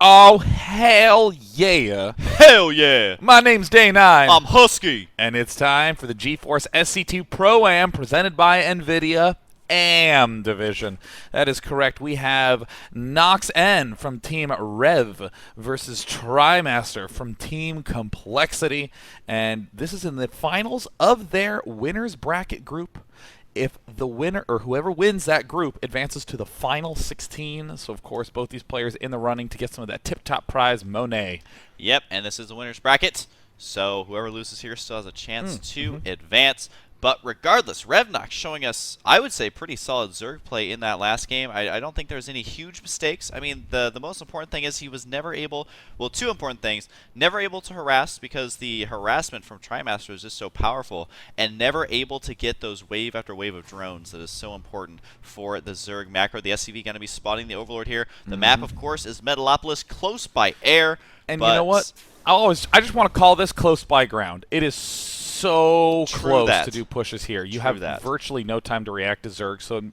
Oh, hell yeah. Hell yeah! My name's Day 9. I'm Husky! And it's time for the GeForce SC2 Pro-Am presented by NVIDIA AM Division. That is correct. We have Nox N from Team Rev versus Trimaster from Team Complexity. And this is in the finals of their winners bracket group. If the winner, or whoever wins that group, advances to the final 16. So, of course, both these players in the running to get some of that tip-top prize, Monet. Yep, and this is the winner's bracket, so whoever loses here still has a chance to advance. But regardless, REVnox showing us, I would say, pretty solid Zerg play in that last game. I don't think there's any huge mistakes. I mean, the most important thing is he was never able, well, two important things. Never able to harass because the harassment from Trimaster is just so powerful, and never able to get those wave after wave of drones that is so important for the Zerg macro. The SCV going to be spotting the Overlord here. The map, of course, is Metalopolis, close by air. And you know what? I just want to call this close by ground. It is so close to do pushes here. You have virtually no time to react to Zerg, so it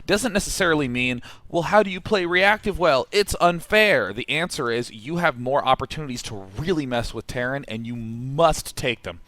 doesn't necessarily mean, well, how do you play reactive? Well, it's unfair. The answer is you have more opportunities to really mess with Terran, and you must take them.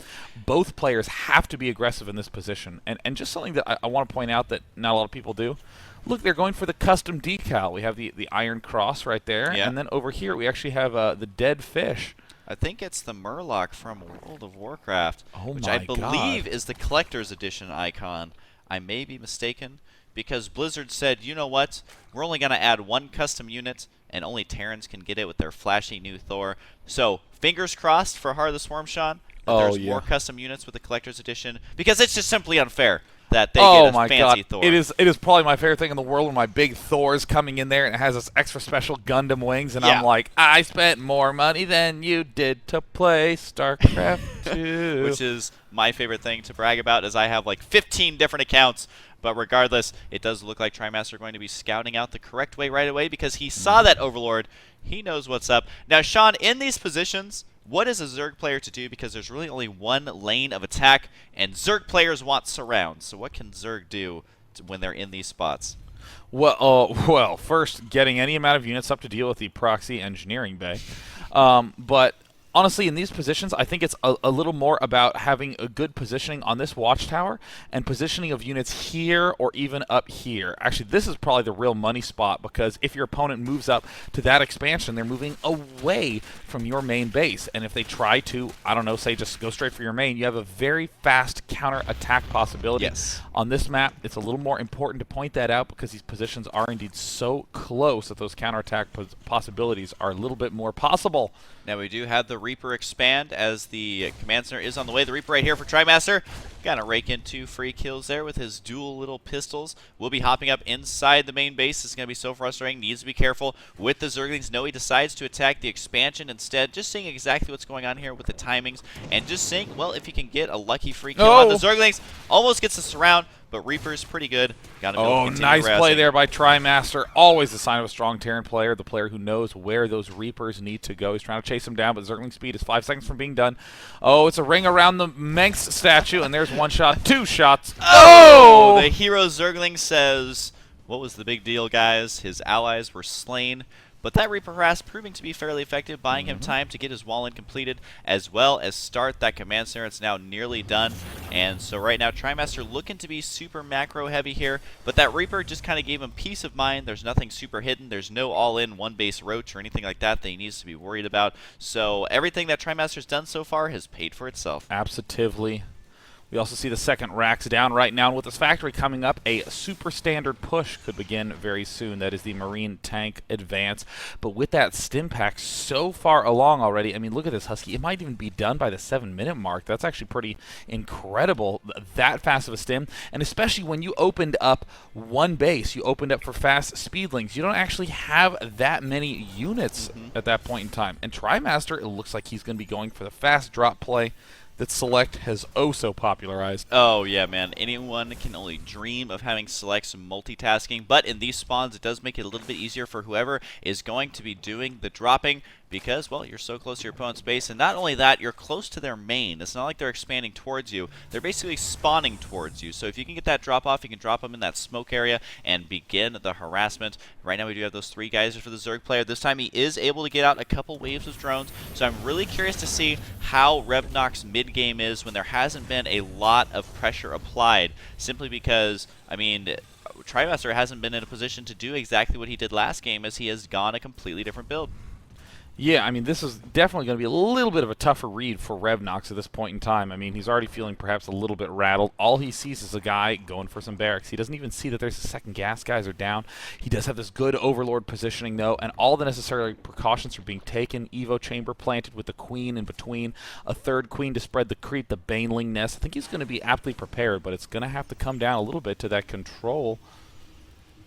Both players have to be aggressive in this position. And just something that I want to point out that not a lot of people do. Look, they're going for the custom decal. We have the Iron Cross right there, and then over here we actually have the dead fish. I think it's the Murloc from World of Warcraft, which I believe is the Collector's Edition icon. I may be mistaken, because Blizzard said, you know what, we're only going to add one custom unit, and only Terrans can get it with their flashy new Thor. So, fingers crossed for Heart of the Swarm, Sean, that there's more custom units with the Collector's Edition, because it's just simply unfair that they get a fancy Thor. It is probably my favorite thing in the world when my big Thor's coming in there and it has this extra special Gundam wings, and I'm like, I spent more money than you did to play StarCraft 2. Which is my favorite thing to brag about, is I have like 15 different accounts. But regardless, it does look like Trimaster are going to be scouting out the correct way right away because he saw that Overlord. He knows what's up. Now, Sean, in these positions, what is a Zerg player to do? Because there's really only one lane of attack, and Zerg players want surround. So what can Zerg do when they're in these spots? Well, first, getting any amount of units up to deal with the proxy engineering bay. But honestly, in these positions, I think it's a little more about having a good positioning on this watchtower and positioning of units here or even up here. Actually, this is probably the real money spot, because if your opponent moves up to that expansion, they're moving away from your main base. And if they try to, I don't know, say just go straight for your main, you have a very fast counter-attack possibility. Yes. On this map, it's a little more important to point that out because these positions are indeed so close that those counter-attack possibilities are a little bit more possible. Now, we do have the Reaper expand as the command center is on the way. The Reaper right here for Trimaster. Got to rake in 2 free kills there with his dual little pistols. Will be hopping up inside the main base. This is going to be so frustrating. Needs to be careful with the Zerglings. No, he decides to attack the expansion instead. Just seeing exactly what's going on here with the timings. And just seeing, well, if he can get a lucky free kill on the Zerglings. Almost gets the surround. But Reaper's pretty good. Gotta nice play there by Trimaster. Always a sign of a strong Terran player, the player who knows where those Reapers need to go. He's trying to chase them down, but Zergling speed is 5 seconds from being done. Oh, it's a ring around the Menx statue, and there's 1 shot, 2 shots. Oh! The hero Zergling says, what was the big deal, guys? His allies were slain. But that Reaper harass proving to be fairly effective, buying him time to get his wall in completed, as well as start that command center. It's now nearly done. And so right now, Trimaster looking to be super macro heavy here, but that Reaper just kind of gave him peace of mind. There's nothing super hidden. There's no all-in one-base roach or anything like that he needs to be worried about. So everything that Trimaster's done so far has paid for itself. Absolutely. We also see the second racks down right now, and with this factory coming up, a super standard push could begin very soon. That is the Marine Tank Advance. But with that stim pack so far along already, I mean, look at this, Husky. It might even be done by the 7-minute mark. That's actually pretty incredible, that fast of a stim. And especially when you opened up one base, you opened up for fast speedlings. You don't actually have that many units at that point in time. And Trimaster, it looks like he's going to be going for the fast drop play that Select has so popularized. Oh, yeah, man. Anyone can only dream of having Select some multitasking, but in these spawns, it does make it a little bit easier for whoever is going to be doing the dropping. because, well, you're so close to your opponent's base, and not only that, you're close to their main. It's not like they're expanding towards you. They're basically spawning towards you. So if you can get that drop off, you can drop them in that smoke area and begin the harassment. Right now we do have those 3 geysers for the Zerg player. This time he is able to get out a couple waves of drones, so I'm really curious to see how REVnox mid-game is when there hasn't been a lot of pressure applied, simply because, I mean, Trimaster hasn't been in a position to do exactly what he did last game, as he has gone a completely different build. Yeah, I mean, this is definitely going to be a little bit of a tougher read for REVnox at this point in time. I mean, he's already feeling perhaps a little bit rattled. All he sees is a guy going for some barracks. He doesn't even see that there's a second gas geyser down. He does have this good Overlord positioning, though, and all the necessary precautions are being taken. Evo chamber planted with the queen in between, a 3rd queen to spread the creep, the Baneling nest. I think he's going to be aptly prepared, but it's going to have to come down a little bit to that control.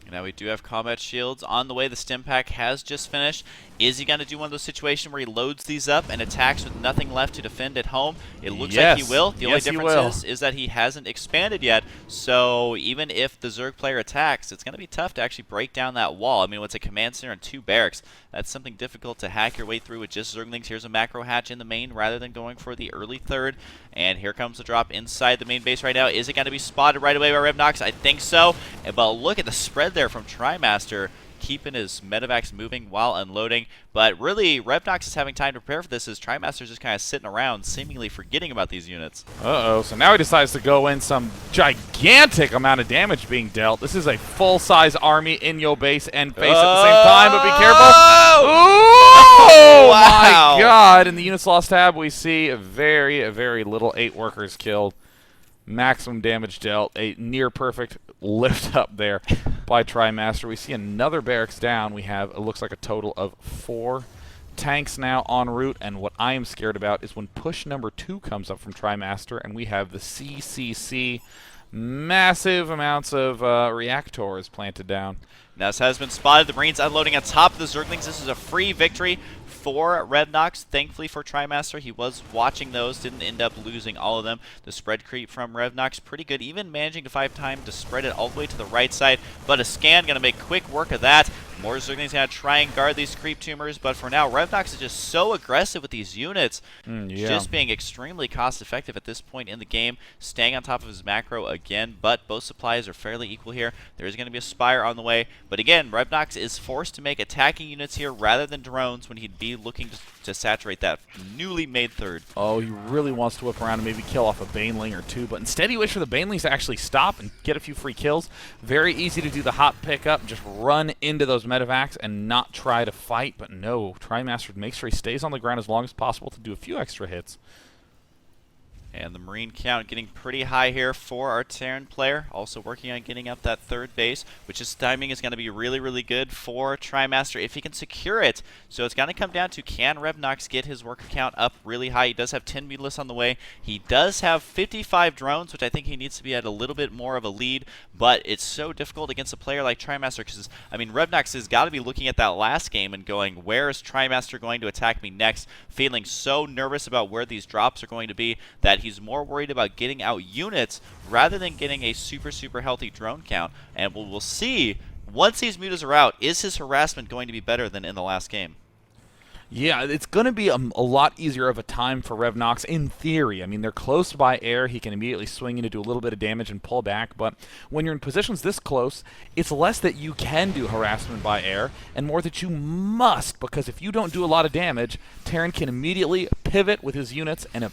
Now we do have combat shields on the way. The stim pack has just finished. Is he going to do one of those situations where he loads these up and attacks with nothing left to defend at home? It looks like he will. The only difference is that he hasn't expanded yet. So even if the Zerg player attacks, it's going to be tough to actually break down that wall. I mean, what's a command center and 2 barracks? That's something difficult to hack your way through with just Zerglings. Here's a macro hatch in the main rather than going for the early 3rd. And here comes the drop inside the main base right now. Is it going to be spotted right away by REVnox? I think so. But look at the spread there from Trimaster, keeping his medevacs moving while unloading. But really, REVnox is having time to prepare for this, as Trimaster's just kind of sitting around, seemingly forgetting about these units. Uh-oh, so now he decides to go in. Some gigantic amount of damage being dealt. This is a full-size army in your base and face at the same time, but be careful. Oh, wow. My God. In the units lost tab, we see very, very little 8 workers killed. Maximum damage dealt. A near-perfect lift up there by Trimaster. We see another barracks down. We have, it looks like a total of 4 tanks now en route, and what I am scared about is when push number 2 comes up from Trimaster, and we have the CCC. Massive amounts of reactors planted down. Now this has been spotted. The Marines unloading on top of the Zerglings. This is a free victory for REVnox. Thankfully for Trimaster, he was watching those, didn't end up losing all of them. The spread creep from REVnox, pretty good, even managing to 5 time to spread it all the way to the right side. But a scan going to make quick work of that. More Zerglings going to try and guard these creep tumors, but for now, REVnox is just so aggressive with these units. Just being extremely cost-effective at this point in the game, staying on top of his macro again, but both supplies are fairly equal here. There is going to be a Spire on the way, but again, REVnox is forced to make attacking units here rather than drones when he'd be looking to saturate that newly made 3rd. Oh, he really wants to whip around and maybe kill off a Baneling or 2, but instead he waits for the Banelings to actually stop and get a few free kills. Very easy to do the hot pickup, just run into those medevacs and not try to fight, but no, Trimaster makes sure he stays on the ground as long as possible to do a few extra hits. And the Marine count getting pretty high here for our Terran player. Also working on getting up that 3rd base, which his timing is going to be really, really good for Trimaster if he can secure it. So it's going to come down to, can REVnox get his worker count up really high? He does have 10 Mutalisks on the way. He does have 55 drones, which I think he needs to be at a little bit more of a lead. But it's so difficult against a player like Trimaster because, I mean, REVnox has got to be looking at that last game and going, where is Trimaster going to attack me next? Feeling so nervous about where these drops are going to be that he's more worried about getting out units rather than getting a super, super healthy drone count. And we'll see, once these mutas are out, is his harassment going to be better than in the last game? Yeah, it's going to be a lot easier of a time for REVnox in theory. I mean, they're close by air. He can immediately swing in to do a little bit of damage and pull back. But when you're in positions this close, it's less that you can do harassment by air and more that you must, because if you don't do a lot of damage, Terran can immediately pivot with his units and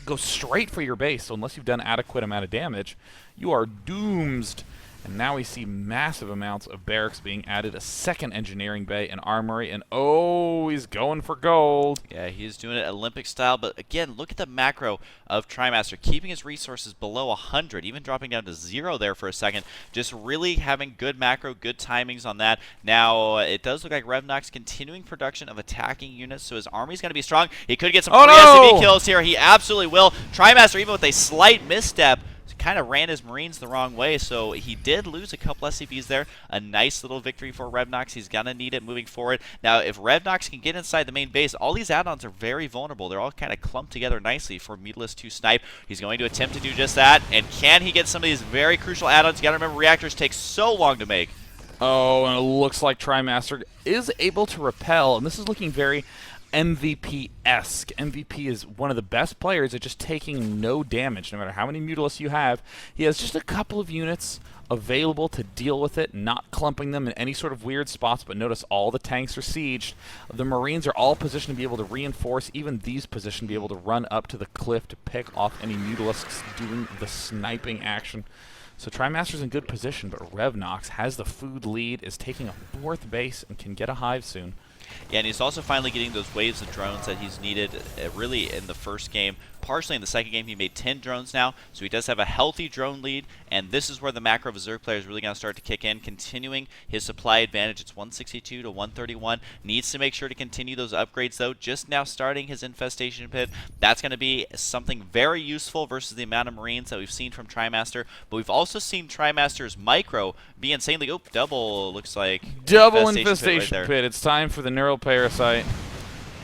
go straight for your base. So unless you've done adequate amount of damage, you are doomed. And now we see massive amounts of barracks being added, a 2nd engineering bay, an armory, and oh, he's going for gold. Yeah, he's doing it Olympic style, but again, look at the macro of Trimaster, keeping his resources below 100, even dropping down to 0 there for a second, just really having good macro, good timings on that. Now, it does look like REVnox continuing production of attacking units, so his army's going to be strong. He could get some free SCV kills here. He absolutely will. Trimaster, even with a slight misstep, kind of ran his Marines the wrong way, so he did lose a couple SCVs there. A nice little victory for REVnox. He's going to need it moving forward. Now, if REVnox can get inside the main base, all these add-ons are very vulnerable. They're all kind of clumped together nicely for Mutalisk to snipe. He's going to attempt to do just that, and can he get some of these very crucial add-ons? You got to remember, reactors take so long to make. Oh, and it looks like Trimaster is able to repel, and this is looking very MVP-esque. MVP is one of the best players at just taking no damage, no matter how many Mutalisks you have. He has just a couple of units available to deal with it, not clumping them in any sort of weird spots, but notice all the tanks are sieged. The Marines are all positioned to be able to reinforce, even these positioned to be able to run up to the cliff to pick off any Mutalisks doing the sniping action. So Trimaster's in good position, but REVnox has the food lead, is taking a 4th base, and can get a hive soon. Yeah, and he's also finally getting those waves of drones that he's needed really in the first game. Partially in the second game, he made 10 drones now, so he does have a healthy drone lead, and this is where the macro of a Zerg player is really going to start to kick in, continuing his supply advantage. It's 162 to 131. Needs to make sure to continue those upgrades, though. Just now starting his infestation pit. That's going to be something very useful versus the amount of Marines that we've seen from Trimaster, but we've also seen Trimaster's micro be insanely... Oh, double, looks like. Double infestation pit. It's time for the neuroparasite.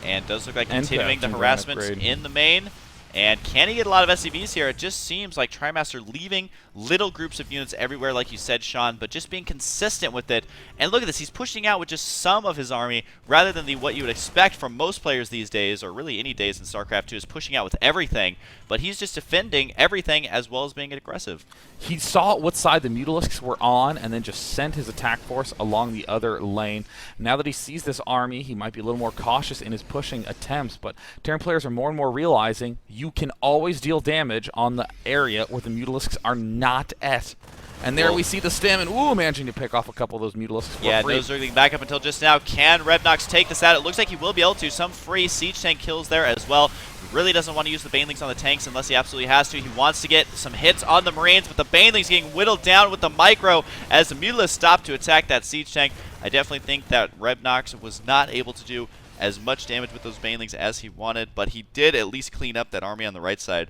And does look like continuing the harassment in the main. And can he get a lot of SCVs here? It just seems like Trimaster leaving little groups of units everywhere, like you said, Sean, but just being consistent with it. And look at this. He's pushing out with just some of his army rather than what you would expect from most players these days, or really any days in StarCraft 2, is pushing out with everything. But he's just defending everything as well as being aggressive. He saw what side the Mutalisks were on and then just sent his attack force along the other lane. Now that he sees this army, he might be a little more cautious in his pushing attempts, but Terran players are more and more realizing you can always deal damage on the area where the Mutalisks are not at. And there we see the stem, and managing to pick off a couple of those Mutalisks. Yeah, no Zergling back up until just now. Can REVnox take this out? It looks like he will be able to. Some free siege tank kills there as well. He really doesn't want to use the Banelings on the tanks unless he absolutely has to. He wants to get some hits on the Marines, but the Banelings getting whittled down with the micro as the Mutalisks stop to attack that siege tank. I definitely think that REVnox was not able to do as much damage with those Banelings as he wanted, but he did at least clean up that army on the right side.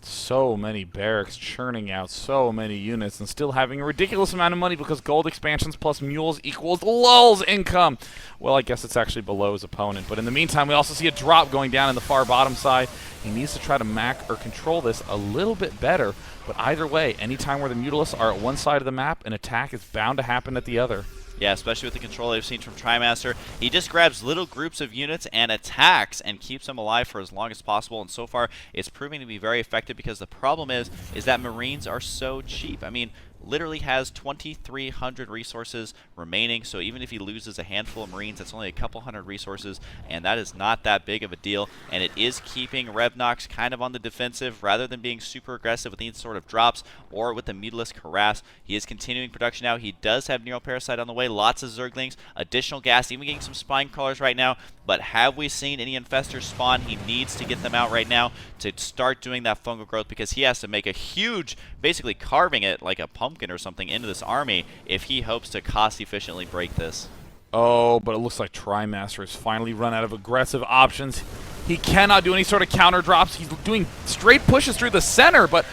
So many barracks churning out so many units and still having a ridiculous amount of money because gold expansions plus mules equals lulz income. Well, I guess it's actually below his opponent. But in the meantime, we also see a drop going down in the far bottom side. He needs to try to mac or control this a little bit better. But either way, anytime where the Mutalisks are at one side of the map, an attack is bound to happen at the other. Yeah, especially with the control I've seen from Trimaster. He just grabs little groups of units and attacks and keeps them alive for as long as possible. And so far, it's proving to be very effective because the problem is that Marines are so cheap. I mean, literally has 2,300 resources remaining, so even if he loses a handful of Marines, that's only a couple hundred resources, and that is not that big of a deal, and it is keeping REVnox kind of on the defensive rather than being super aggressive with any sort of drops or with the Mutalisk harass. He is continuing production now. He does have Neuroparasite on the way, lots of Zerglings, additional gas, even getting some Spine Crawlers right now, but have we seen any Infestors spawn? He needs to get them out right now to start doing that fungal growth because he has to make a huge, basically carving it like a pumpkin or something into this army if he hopes to cost efficiently break this. Oh, but it looks like Trimaster has finally run out of aggressive options. He cannot do any sort of counter drops. He's doing straight pushes through the center, but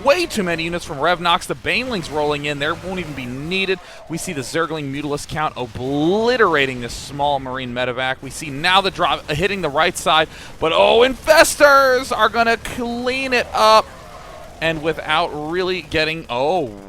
way too many units from REVnox. The Banelings rolling in there won't even be needed. We see the Zergling Mutalisk count obliterating this small Marine medevac. We see now the drop hitting the right side, but Infestors are going to clean it up. And without really getting... Whoa!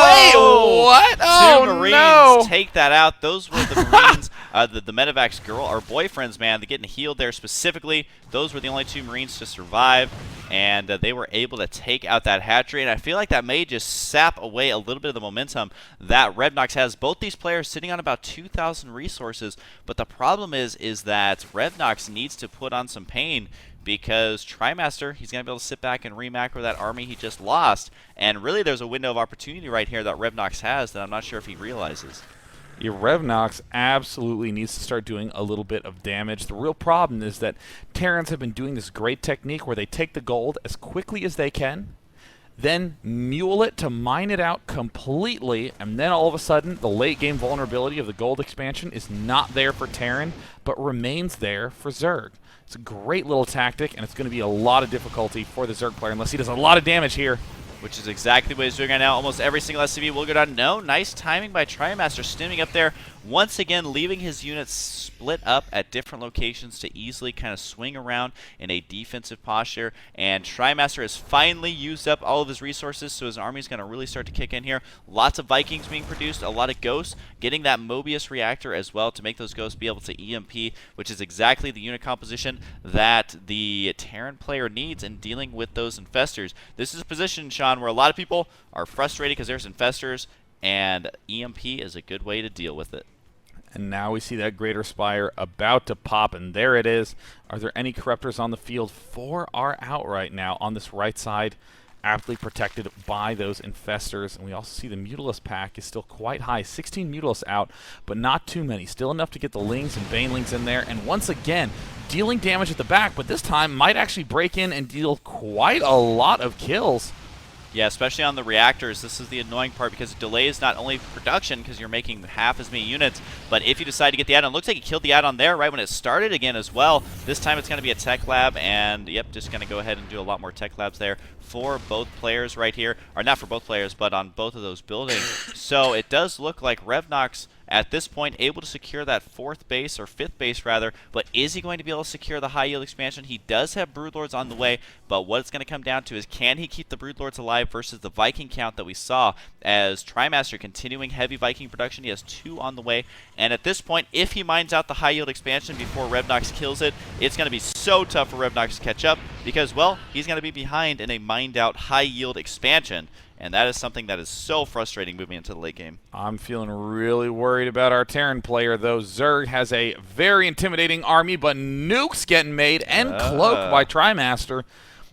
Wait, what? Two Marines take that out. Those were the Marines, the medevac's girl, or boyfriends, man. They're getting healed there specifically. Those were the only two Marines to survive, and they were able to take out that hatchery. And I feel like that may just sap away a little bit of the momentum that REVnox has. Both these players sitting on about 2,000 resources, but the problem is that REVnox needs to put on some pain because Trimaster, he's going to be able to sit back and re-macro that army he just lost. And really, there's a window of opportunity right here that REVnox has that I'm not sure if he realizes. Yeah, REVnox absolutely needs to start doing a little bit of damage. The real problem is that Terrans have been doing this great technique where they take the gold as quickly as they can, then mule it to mine it out completely, and then all of a sudden the late game vulnerability of the gold expansion is not there for Terran, but remains there for Zerg. It's a great little tactic, and it's going to be a lot of difficulty for the Zerg player unless he does a lot of damage here. Which is exactly what he's doing right now. Almost every single SCV will go down. No, nice timing by Trimaster, stemming up there once again leaving his units split up at different locations to easily kind of swing around in a defensive posture. And Trimaster has finally used up all of his resources, so his army is going to really start to kick in here. Lots of Vikings being produced, a lot of Ghosts, getting that Mobius reactor as well to make those Ghosts be able to EMP, which is exactly the unit composition that the Terran player needs in dealing with those infestors. This is a position, Sean, where a lot of people are frustrated because there's infestors, and EMP is a good way to deal with it. And now we see that Greater Spire about to pop, and there it is. Are there any Corruptors on the field? 4 are out right now on this right side, aptly protected by those infestors. And we also see the Mutalisk pack is still quite high. 16 Mutalisks out, but not too many. Still enough to get the Lings and Banelings in there. And once again, dealing damage at the back, but this time might actually break in and deal quite a lot of kills. Yeah, especially on the reactors. This is the annoying part because it delays not only production because you're making half as many units, but if you decide to get the add-on, looks like he killed the add-on there right when it started again as well. This time it's going to be a tech lab, and yep, just going to go ahead and do a lot more tech labs there for both players right here. Or not for both players, but on both of those buildings. So it does look like REVnox at this point able to secure that 4th base, or 5th base rather, but is he going to be able to secure the high yield expansion? He does have Broodlords on the way, but what it's going to come down to is can he keep the Broodlords alive versus the Viking count that we saw as Trimaster continuing heavy Viking production. He has 2 on the way, and at this point, if he mines out the high yield expansion before REVnox kills it, it's going to be so tough for REVnox to catch up because, well, he's going to be behind in a mined out high yield expansion. And that is something that is so frustrating moving into the late game. I'm feeling really worried about our Terran player, though. Zerg has a very intimidating army, but nukes getting made and cloaked by Trimaster.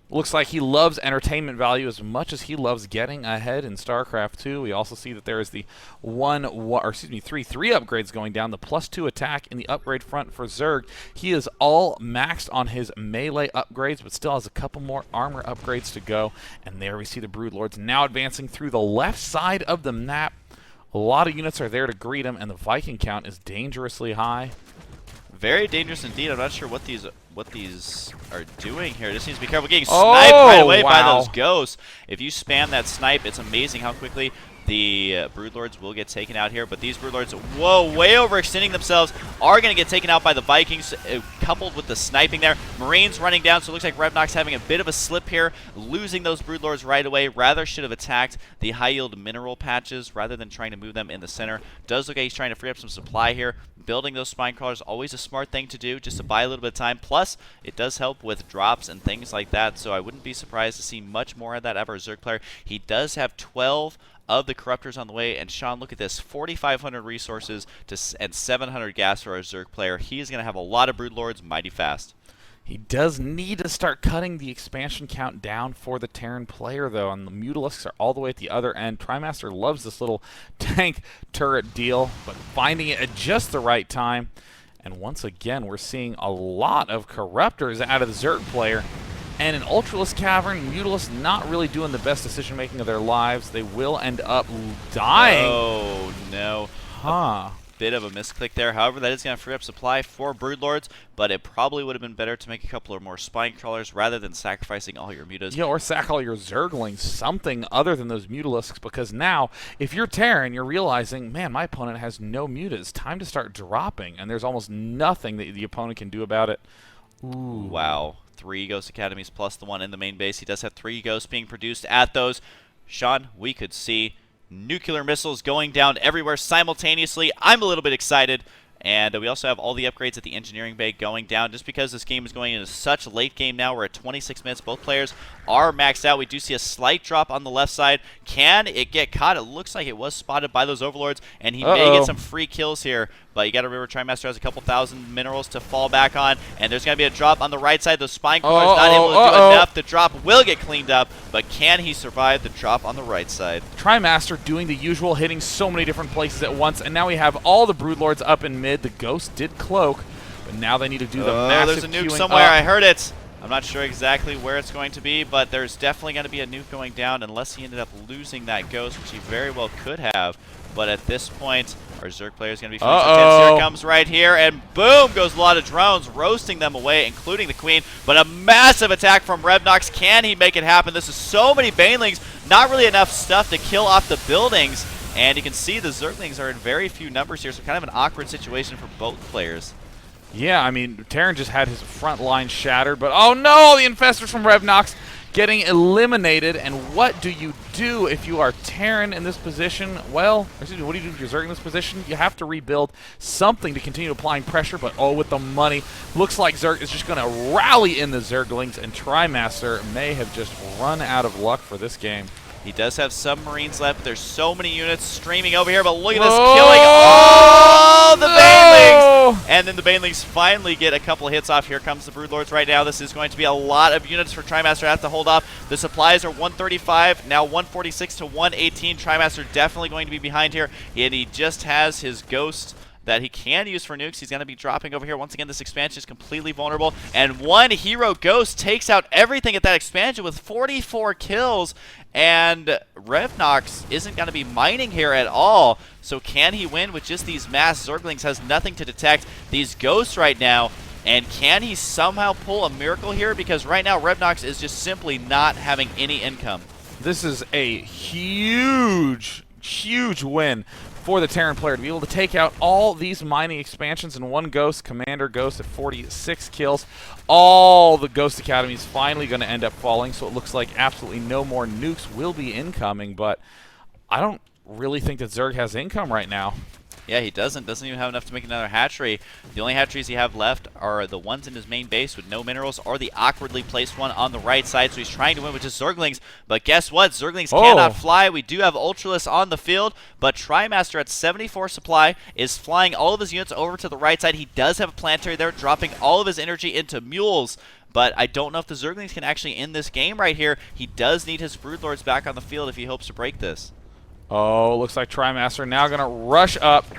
Looks like he loves entertainment value as much as he loves getting ahead in StarCraft 2. We also see that there is the 3 upgrades going down, the +2 attack in the upgrade front for Zerg. He is all maxed on his melee upgrades, but still has a couple more armor upgrades to go. And there we see the Broodlords now advancing through the left side of the map. A lot of units are there to greet him, and the Viking count is dangerously high. Very dangerous indeed. I'm not sure what these are doing here. Just needs to be careful getting sniped right away by those Ghosts. If you spam that snipe, it's amazing how quickly the Broodlords will get taken out here. But these Broodlords, whoa, way overextending themselves, are going to get taken out by the Vikings, coupled with the sniping there. Marines running down, so it looks like REVnox having a bit of a slip here, losing those Broodlords right away. Rather should have attacked the high-yield mineral patches rather than trying to move them in the center. Does look like he's trying to free up some supply here. Building those spine crawlers, always a smart thing to do, just to buy a little bit of time. Plus, it does help with drops and things like that, so I wouldn't be surprised to see much more of that out of our Zerg player. He does have 12 of the Corruptors on the way, and Sean, look at this, 4,500 resources and 700 gas for our Zerg player. He is going to have a lot of Broodlords mighty fast. He does need to start cutting the expansion count down for the Terran player, though, and the Mutalisks are all the way at the other end. Trimaster loves this little tank turret deal, but finding it at just the right time. And once again, we're seeing a lot of Corruptors out of the Zerg player. And in Ultralisk Cavern, Mutalisks not really doing the best decision-making of their lives. They will end up dying. Oh, no. Huh. Bit of a misclick there. However, that is going to free up supply for Broodlords, but it probably would have been better to make a couple of more spine crawlers rather than sacrificing all your mutas. Yeah, or sack all your Zerglings, something other than those Mutalisks, because now, if you're Terran, you're realizing, man, my opponent has no mutas. Time to start dropping, and there's almost nothing that the opponent can do about it. Ooh. Wow. 3 Ghost Academies plus the one in the main base. He does have 3 Ghosts being produced at those. Sean, we could see nuclear missiles going down everywhere simultaneously. I'm a little bit excited. And we also have all the upgrades at the engineering bay going down. Just because this game is going into such a late game now, we're at 26 minutes. Both players are maxed out. We do see a slight drop on the left side. Can it get caught? It looks like it was spotted by those Overlords, and he may get some free kills here. But you got to remember, Trimaster has a couple thousand minerals to fall back on, and there's going to be a drop on the right side. The spine crawler is not able to do enough. The drop will get cleaned up, but can he survive the drop on the right side? Trimaster doing the usual, hitting so many different places at once, and now we have all the Broodlords up in mid. The Ghost did cloak, but now they need to do the massive there's a nuke queuing somewhere. up. I heard it. I'm not sure exactly where it's going to be, but there's definitely going to be a nuke going down unless he ended up losing that Ghost, which he very well could have. But at this point, our Zerg player is going to be feeling so tense. Here it comes right here, and boom goes a lot of drones, roasting them away, including the Queen. But a massive attack from REVnox. Can he make it happen? This is so many Banelings, not really enough stuff to kill off the buildings. And you can see the Zerglings are in very few numbers here, so kind of an awkward situation for both players. Yeah, I mean, Terran just had his front line shattered, but oh no, the Infestors from REVnox getting eliminated. And what do you do if you are Terran in this position? Well, excuse me, what do you do if you're Zerg in this position? You have to rebuild something to continue applying pressure, but oh, with the money, looks like Zerg is just going to rally in the Zerglings, and Trimaster may have just run out of luck for this game. He does have some Marines left, but there's so many units streaming over here, but look at this, killing all the Banelings! And then the Banelings finally get a couple hits off. Here comes the Broodlords right now. This is going to be a lot of units for Trimaster to have to hold off. The supplies are 135, now 146 to 118. Trimaster definitely going to be behind here, and he just has his Ghost that he can use for nukes. He's going to be dropping over here. Once again, this expansion is completely vulnerable. And one hero Ghost takes out everything at that expansion with 44 kills. And REVnox isn't going to be mining here at all. So can he win with just these mass Zerglings? Has nothing to detect these Ghosts right now. And can he somehow pull a miracle here? Because right now, REVnox is just simply not having any income. This is a huge, huge win for the Terran player to be able to take out all these mining expansions in one Ghost. Commander Ghost at 46 kills. All the Ghost Academies finally going to end up falling, so it looks like absolutely no more nukes will be incoming, but I don't really think that Zerg has income right now. Yeah, he doesn't even have enough to make another hatchery. The only hatcheries he have left are the ones in his main base with no minerals, or the awkwardly placed one on the right side. So he's trying to win with just Zerglings. But guess what? Zerglings cannot fly. We do have Ultralisk on the field, but Trimaster at 74 supply is flying all of his units over to the right side. He does have a planetary there, dropping all of his energy into mules. But I don't know if the Zerglings can actually end this game right here. He does need his Broodlords back on the field if he hopes to break this. Oh, looks like Trimaster now going to rush up.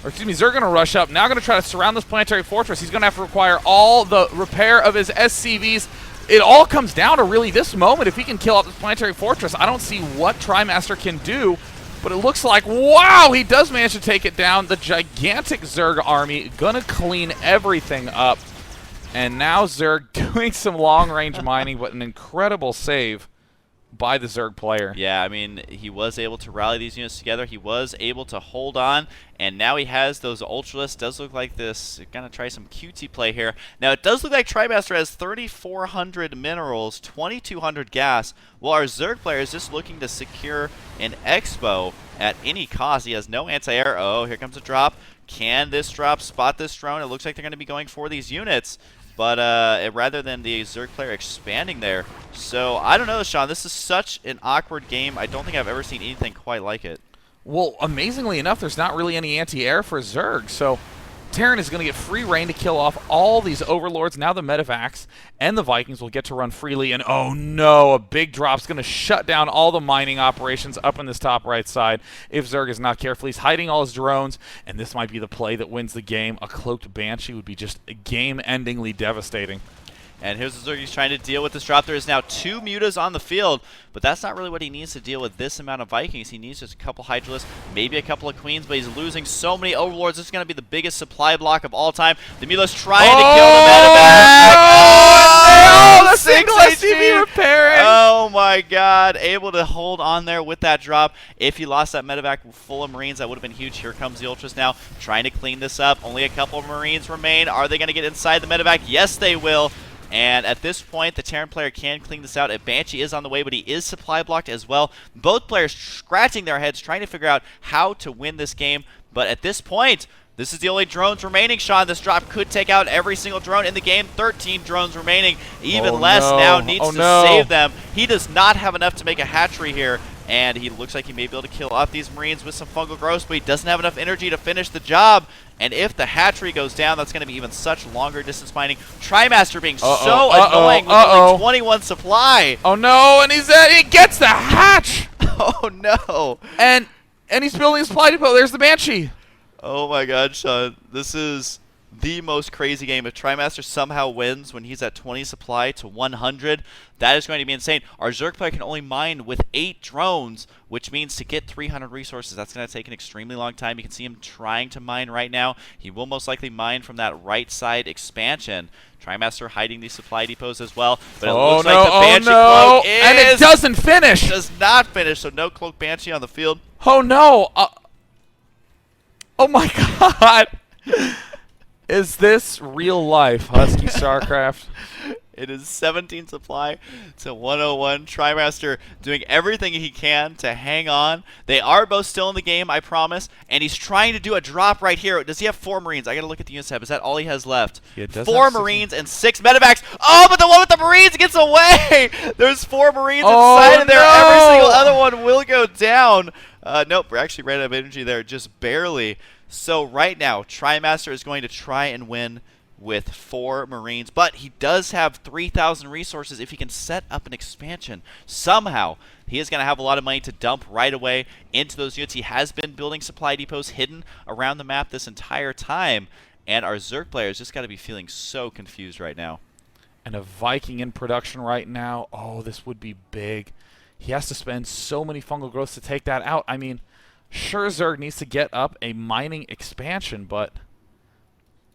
Or excuse me, Zerg going to rush up. Now going to try to surround this planetary fortress. He's going to have to require all the repair of his SCVs. It all comes down to really this moment. If he can kill out this planetary fortress, I don't see what Trimaster can do. But it looks like, wow, he does manage to take it down. The gigantic Zerg army going to clean everything up. And now Zerg doing some long-range mining, but an incredible save by the Zerg player. Yeah, I mean, he was able to rally these units together. He was able to hold on, and now he has those Ultralisks. Does look like this. Gonna try some cutesy play here. Now, it does look like Trimaster has 3,400 minerals, 2,200 gas, while our Zerg player is just looking to secure an Expo at any cost. He has no anti-air. Oh, here comes a drop. Can this drop spot this drone? It looks like they're going to be going for these units. But rather than the Zerg player expanding there. So, I don't know, Sean. This is such an awkward game. I don't think I've ever seen anything quite like it. Well, amazingly enough, there's not really any anti-air for Zerg. So, Terran is going to get free reign to kill off all these Overlords. Now the Medivacs and the Vikings will get to run freely. And oh no, a big drop's going to shut down all the mining operations up in this top right side if Zerg is not careful. He's hiding all his drones, and this might be the play that wins the game. A cloaked Banshee would be just game-endingly devastating. And here's the Zerg. He's trying to deal with this drop. There is now 2 mutas on the field, but that's not really what he needs to deal with this amount of Vikings. He needs just a couple Hydralisks, maybe a couple of Queens, but he's losing so many Overlords. This is going to be the biggest supply block of all time. The Mula's trying to kill the Medivac. Oh, the single SCV repairing. Oh my god. Able to hold on there with that drop. If he lost that Medivac full of Marines, that would have been huge. Here comes the Ultras now, trying to clean this up. Only a couple of Marines remain. Are they going to get inside the Medivac? Yes, they will. And at this point, the Terran player can clean this out. A Banshee is on the way, but he is supply blocked as well. Both players scratching their heads, trying to figure out how to win this game. But at this point, this is the only drones remaining, Sean. This drop could take out every single drone in the game. 13 drones remaining. Even less now needs to save them. He does not have enough to make a hatchery here. And he looks like he may be able to kill off these Marines with some fungal growths, but he doesn't have enough energy to finish the job. And if the hatchery goes down, that's going to be even such longer distance mining. Trimaster being so annoying with only 21 supply. Oh no, and he gets the hatch. Oh no. And he's building his supply depot. There's the Banshee. Oh my god, Sean. This is the most crazy game. If Trimaster somehow wins when he's at 20 supply to 100, that is going to be insane. Our Zerg player can only mine with 8 drones, which means to get 300 resources, that's going to take an extremely long time. You can see him trying to mine right now. He will most likely mine from that right side expansion. Trimaster hiding these supply depots as well, but it looks like the Banshee cloak and it doesn't finish. Does not finish, so no cloak Banshee on the field. Oh no! Oh my God! Is this real life, Husky StarCraft? It is 17 supply to 101. Trimaster doing everything he can to hang on. They are both still in the game, I promise. And he's trying to do a drop right here. Does he have 4 Marines? I got to look at the unit tab. Is that all he has left? He does 4 Marines and 6 medevacs. Oh, but the one with the Marines gets away. There's 4 Marines inside of there. No. Every single other one will go down. Nope, we're actually ran out of energy there, just barely. So right now, Trimaster is going to try and win with 4 Marines, but he does have 3,000 resources if he can set up an expansion. Somehow, he is going to have a lot of money to dump right away into those units. He has been building supply depots hidden around the map this entire time, and our Zerg players just got to be feeling so confused right now. And a Viking in production right now. Oh, this would be big. He has to spend so many fungal growths to take that out. I mean, sure, Zerg needs to get up a mining expansion, but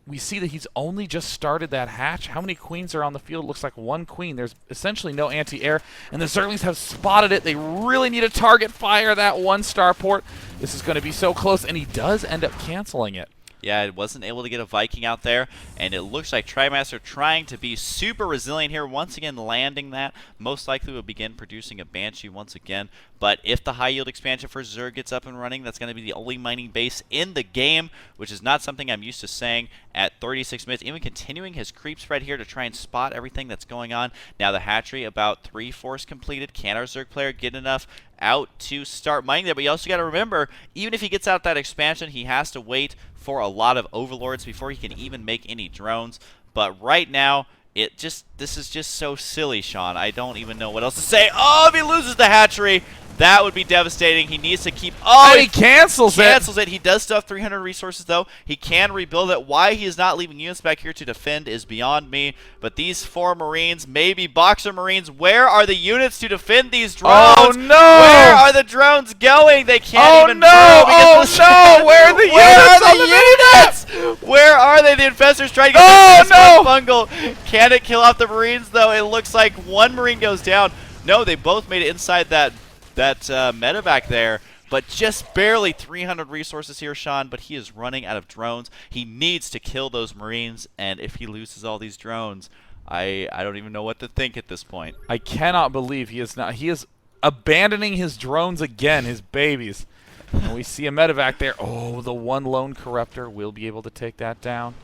we see that he's only just started that hatch. How many queens are on the field? It looks like 1 queen. There's essentially no anti-air, and the Zerglings have spotted it. They really need to target fire that 1 starport. This is going to be so close, and he does end up canceling it. Yeah, it wasn't able to get a Viking out there, and it looks like Trimaster trying to be super resilient here, once again landing that. Most likely will begin producing a Banshee once again, but if the high yield expansion for Zerg gets up and running, that's going to be the only mining base in the game, which is not something I'm used to saying at 36 minutes. Even continuing his creep spread here to try and spot everything that's going on. Now the hatchery about 3/4 completed. Can our Zerg player get enough out to start mining there? But you also got to remember, even if he gets out that expansion, he has to wait for a lot of overlords before he can even make any drones. But right now, this is just so silly, Sean. I don't even know what else to say. Oh, if he loses the hatchery, that would be devastating. He needs to keep... Oh, he cancels it. He does still have 300 resources, though. He can rebuild it. Why he is not leaving units back here to defend is beyond me. But these 4 Marines, maybe Boxer Marines, where are the units to defend these drones? Oh, no! Where are the drones going? They can't even... Oh, no! Where are the units? Where are the units? Where are they? The infestors trying to get this fungal. Can it kill off the Marines, though? It looks like 1 Marine goes down. No, they both made it inside that medevac there, but just barely 300 resources here, Sean, but he is running out of drones. He needs to kill those Marines, and if he loses all these drones, I don't even know what to think at this point. I cannot believe he is abandoning his drones again, his babies. And we see a medevac there. Oh, the 1 lone corruptor will be able to take that down.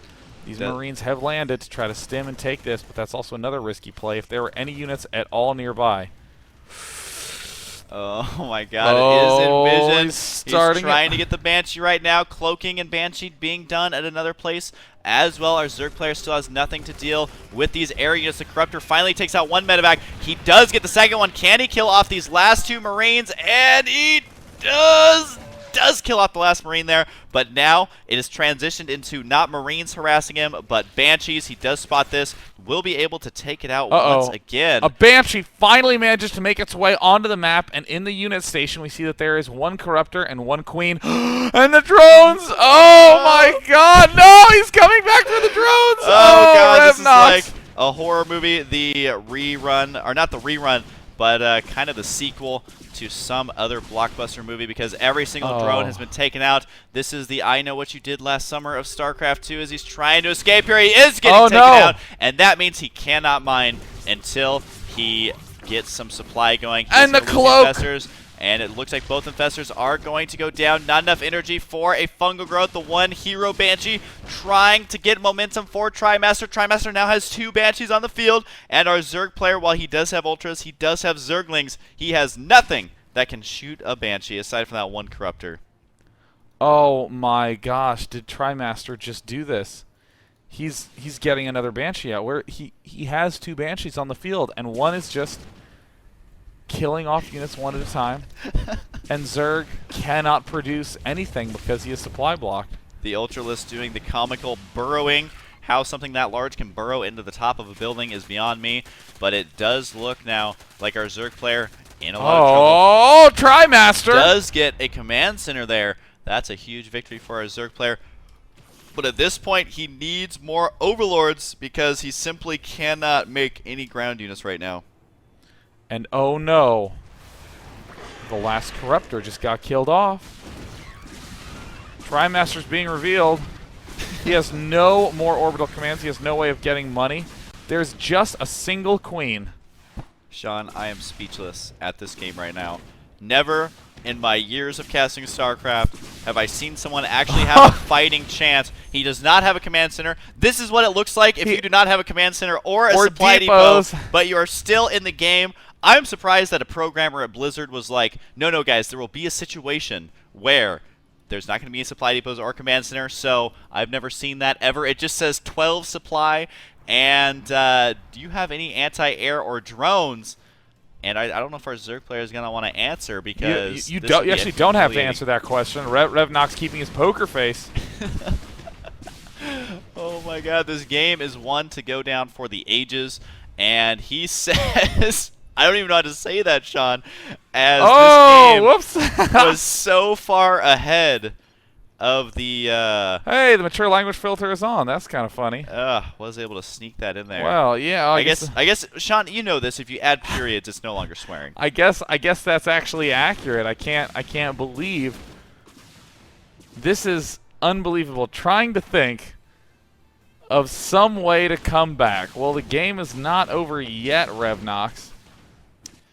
These Marines have landed to try to stem and take this, but that's also another risky play if there were any units at all nearby. Oh my god, it is Envision. He's trying to get the Banshee right now. Cloaking and Banshee being done at another place as well. Our Zerg player still has nothing to deal with these air units. The Corruptor finally takes out 1 medevac. He does get the second one. Can he kill off these last 2 Marines? And he does kill off the last Marine there, but now it has transitioned into not Marines harassing him, but Banshees. He does spot this, will be able to take it out once again. A Banshee finally manages to make its way onto the map, and in the unit station we see that there is 1 Corruptor and 1 Queen. And the drones! Oh my god, no! He's coming back for the drones! Oh god, this is like a horror movie. The rerun, or not the rerun, but kind of the sequel to some other blockbuster movie, because every single drone has been taken out. This is the I Know What You Did Last Summer of StarCraft 2 as he's trying to escape here. He is getting taken out, and that means he cannot mine until he gets some supply going. And the cloak! And it looks like both infestors are going to go down. Not enough energy for a fungal growth. The 1 hero Banshee trying to get momentum for Trimaster. Trimaster now has 2 Banshees on the field. And our Zerg player, while he does have Ultras, he does have Zerglings. He has nothing that can shoot a Banshee aside from that 1 Corruptor. Oh my gosh, did Trimaster just do this? He's getting another Banshee out. Where he has 2 Banshees on the field, and 1 is just killing off units 1 at a time. And Zerg cannot produce anything because he is supply blocked. The Ultralisk doing the comical burrowing. How something that large can burrow into the top of a building is beyond me, but it does look now like our Zerg player in a lot of trouble. Oh, Trimaster! Does get a command center there. That's a huge victory for our Zerg player. But at this point, he needs more Overlords because he simply cannot make any ground units right now. And oh no, the last Corruptor just got killed off. Trimaster's being revealed. He has no more orbital commands. He has no way of getting money. There's just a single queen. Sean, I am speechless at this game right now. Never in my years of casting StarCraft have I seen someone actually have a fighting chance. He does not have a command center. This is what it looks like if you do not have a command center or a supply depots. depot, but you are still in the game. I'm surprised that a programmer at Blizzard was like, no, guys, there will be a situation where there's not going to be any supply depots or command center, so I've never seen that ever. It just says 12 supply, and do you have any anti-air or drones? And I don't know if our Zerg player is going to want to answer because you actually don't have to answer that question. REVnox keeping his poker face. Oh my god, this game is one to go down for the ages, and he says... I don't even know how to say that, Sean, as this game was so far ahead of the... Hey, the mature language filter is on. That's kind of funny. Was able to sneak that in there. Well, yeah. I guess, Sean, you know this. If you add periods, it's no longer swearing. I guess that's actually accurate. I can't believe this is unbelievable. Trying to think of some way to come back. Well, the game is not over yet, REVnox.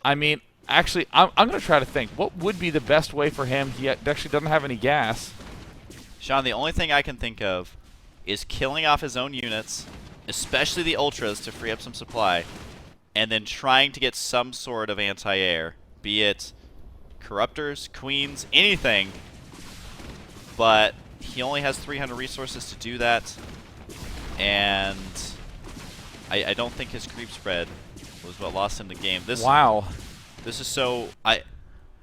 I mean, actually, I'm going to try to think. What would be the best way for him? He actually doesn't have any gas. Sean, the only thing I can think of is killing off his own units, especially the Ultras, to free up some supply, and then trying to get some sort of anti-air, be it Corruptors, Queens, anything. But he only has 300 resources to do that, and I don't think his creep spread was what lost him the game. Wow. This is so... I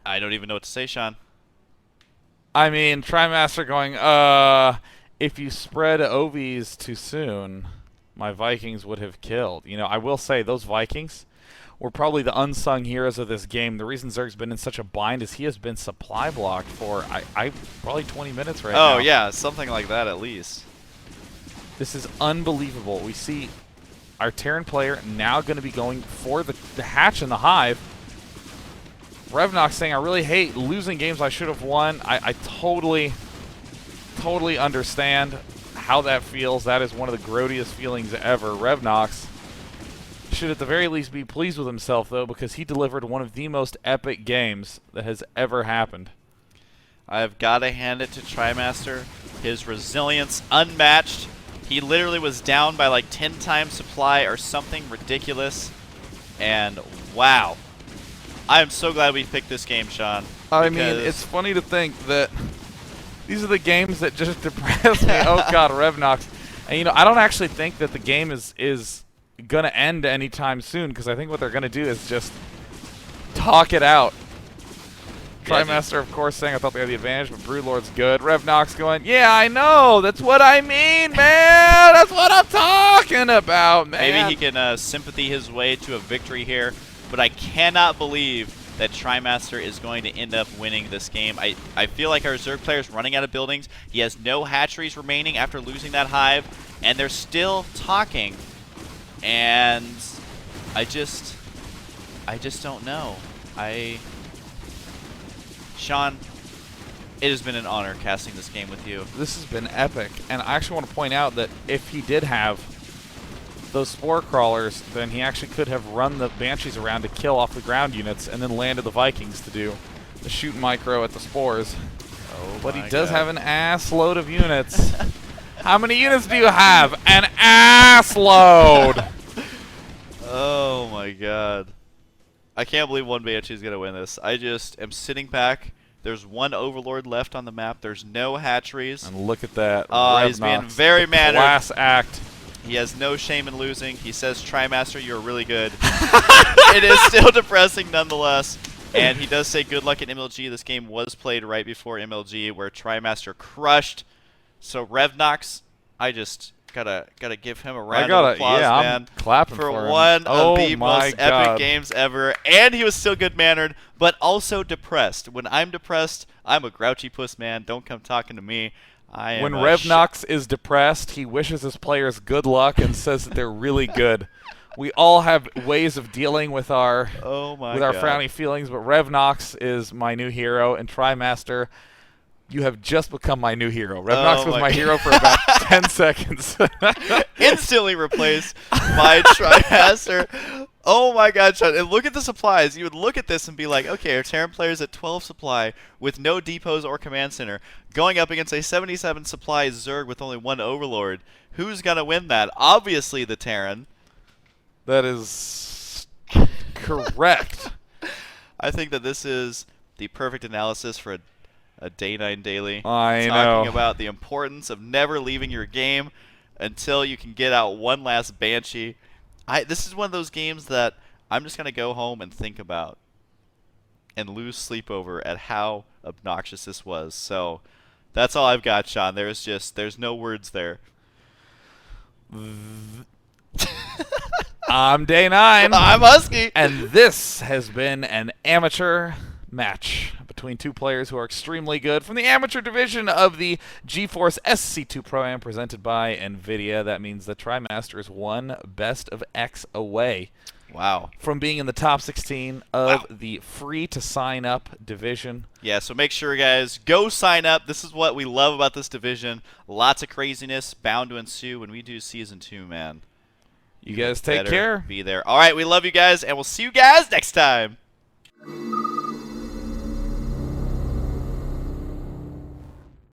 don't even know what to say, Sean. I mean, Trimaster going, if you spread OVs too soon, my Vikings would have killed. You know, I will say, those Vikings were probably the unsung heroes of this game. The reason Zerg's been in such a bind is he has been supply blocked for, probably 20 minutes right now. Oh, yeah, something like that at least. This is unbelievable. We see our Terran player now going to be going for the hatch in the hive. REVnox saying, I really hate losing games I should have won. I totally understand how that feels. That is one of the grodiest feelings ever. REVnox should at the very least be pleased with himself, though, because he delivered one of the most epic games that has ever happened. I've got to hand it to Trimaster. His resilience unmatched. He literally was down by like 10 times supply or something ridiculous. And wow. I am so glad we picked this game, Sean. I mean, it's funny to think that these are the games that just depress me. Oh, God, REVnox. And, you know, I don't actually think that the game is going to end anytime soon, because I think what they're going to do is just talk it out. Trimaster, of course, saying I thought they had the advantage, but Broodlord's good. REVnox going, yeah, I know. That's what I mean, man. That's what I'm talking about, man. Maybe he can sympathy his way to a victory here, but I cannot believe that Trimaster is going to end up winning this game. I feel like our Zerg player's running out of buildings. He has no hatcheries remaining after losing that hive, and they're still talking. And I just don't know. Sean, it has been an honor casting this game with you. This has been epic, and I actually want to point out that if he did have those spore crawlers, then he actually could have run the Banshees around to kill off the ground units and then landed the Vikings to do the shoot micro at the spores. Oh, but he does have an ass load of units. How many units do you have? An ass load! Oh my god. I can't believe one Banshee is going to win this. I just am sitting back. There's one Overlord left on the map. There's no hatcheries. And look at that. He's being very mannered. Class act. He has no shame in losing. He says, Trimaster, you're really good. It is still depressing nonetheless. And he does say good luck at MLG. This game was played right before MLG, where Trimaster crushed So REVnox, I just gotta give him a round of applause, yeah, man. I'm clapping for him. one Oh of the my most God. epic games ever. And he was still good-mannered, but also depressed. When I'm depressed, I'm a grouchy puss, man. Don't come talking to me. I am When REVnox is depressed, he wishes his players good luck and says that they're really good. We all have ways of dealing with our oh my with our God. frowny feelings, but REVnox is my new hero, and Trimaster, you have just become my new hero. REVnox was my hero for about 10 seconds. Instantly replaced by Trimaster. Oh my God, Sean. And look at the supplies. You would look at this and be like, okay, our Terran players at 12 supply with no depots or command center, going up against a 77 supply Zerg with only one Overlord. Who's going to win that? Obviously the Terran. That is correct. I think that this is the perfect analysis for a Day 9 daily. I Talking know. about the importance of never leaving your game until you can get out one last Banshee. This is one of those games that I'm just going to go home and think about and lose sleep over at how obnoxious this was. So that's all I've got, Sean. There's no words there. I'm Day 9. I'm Husky. And this has been an amateur match between two players who are extremely good from the amateur division of the GeForce SC2 Pro-Am presented by NVIDIA. That means that Trimaster is one best of X away. Wow. From being in the top 16 of the free-to-sign-up division. Yeah, so make sure, guys, go sign up. This is what we love about this division. Lots of craziness bound to ensue when we do Season 2, man. You guys take care. Be there. All right, we love you guys, and we'll see you guys next time.